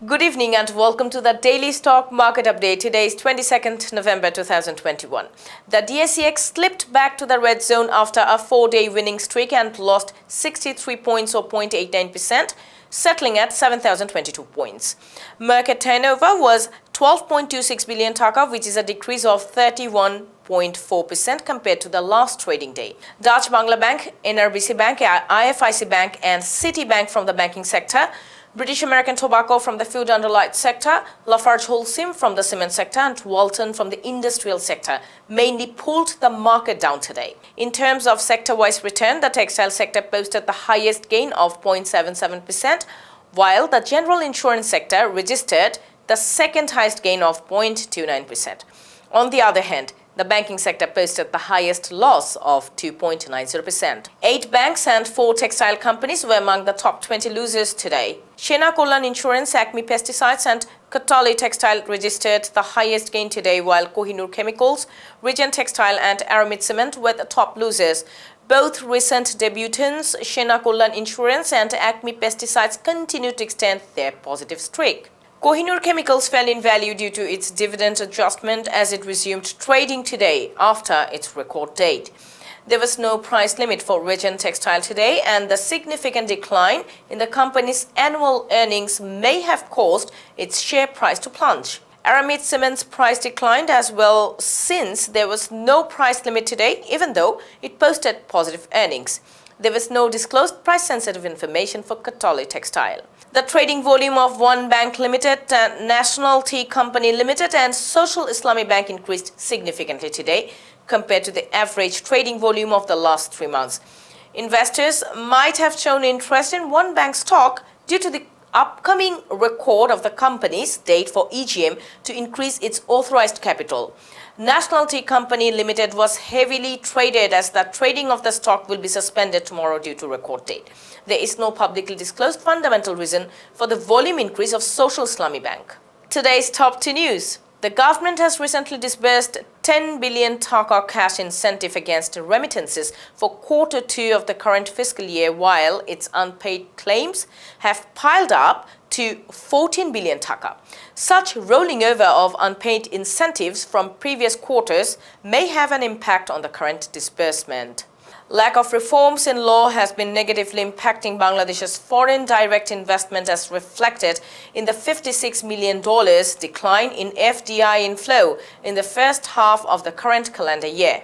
Good evening and welcome to the Daily Stock Market Update. Today is 22nd November 2021. The DSEX slipped back to the red zone after a 4-day winning streak and lost 63 points or 0.89%, settling at 7,022 points. Market turnover was 12.26 billion taka, which is a decrease of 31.4% compared to the last trading day. Dutch Bangla Bank, NRBC Bank, IFIC Bank and Citibank from the banking sector, British American Tobacco from the food and allied sector, Lafarge Holcim from the cement sector and Walton from the industrial sector mainly pulled the market down today. In terms of sector-wise return, the textile sector posted the highest gain of 0.77%, while the general insurance sector registered the second highest gain of 0.29%. On the other hand, the banking sector posted the highest loss of 2.90%. 8 banks and 4 textile companies were among the top 20 losers today. Shena Kollan Insurance, Acme Pesticides and Kattali Textile registered the highest gain today, while Kohinoor Chemicals, Regent Textile and Aramid Cement were the top losers. Both recent debutants, Shena Kollan Insurance and Acme Pesticides, continued to extend their positive streak. Kohinoor Chemicals fell in value due to its dividend adjustment as it resumed trading today after its record date. There was no price limit for Regent Textile today, and the significant decline in the company's annual earnings may have caused its share price to plunge. Aramid Cement's price declined as well since there was no price limit today, even though it posted positive earnings. There was no disclosed price-sensitive information for Kattali Textile. The trading volume of One Bank Limited, National Tea Company Limited and Social Islami Bank increased significantly today compared to the average trading volume of the last 3 months. Investors might have shown interest in One Bank stock due to the upcoming record of the company's date for EGM to increase its authorized capital. National Tea Company Limited was heavily traded as the trading of the stock will be suspended tomorrow due to record date. There is no publicly disclosed fundamental reason for the volume increase of Social Islami Bank. Today's top 2 news. The government has recently disbursed 10 billion taka cash incentive against remittances for Q2 of the current fiscal year, while its unpaid claims have piled up to 14 billion taka. Such rolling over of unpaid incentives from previous quarters may have an impact on the current disbursement. Lack of reforms in law has been negatively impacting Bangladesh's foreign direct investment as reflected in the $56 million decline in FDI inflow in the first half of the current calendar year.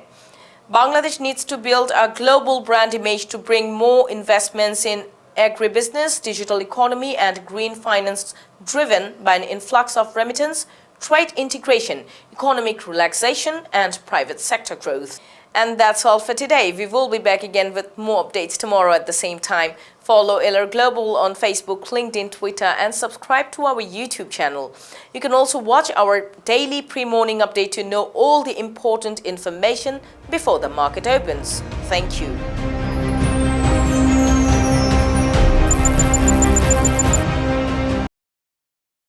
Bangladesh needs to build a global brand image to bring more investments in agribusiness, digital economy and green finance driven by an influx of remittance, trade integration, economic relaxation and private sector growth. And that's all for today. We will be back again with more updates tomorrow at the same time. Follow LR Global on Facebook, LinkedIn, Twitter and subscribe to our YouTube channel. You can also watch our daily pre-morning update to know all the important information before the market opens. Thank you.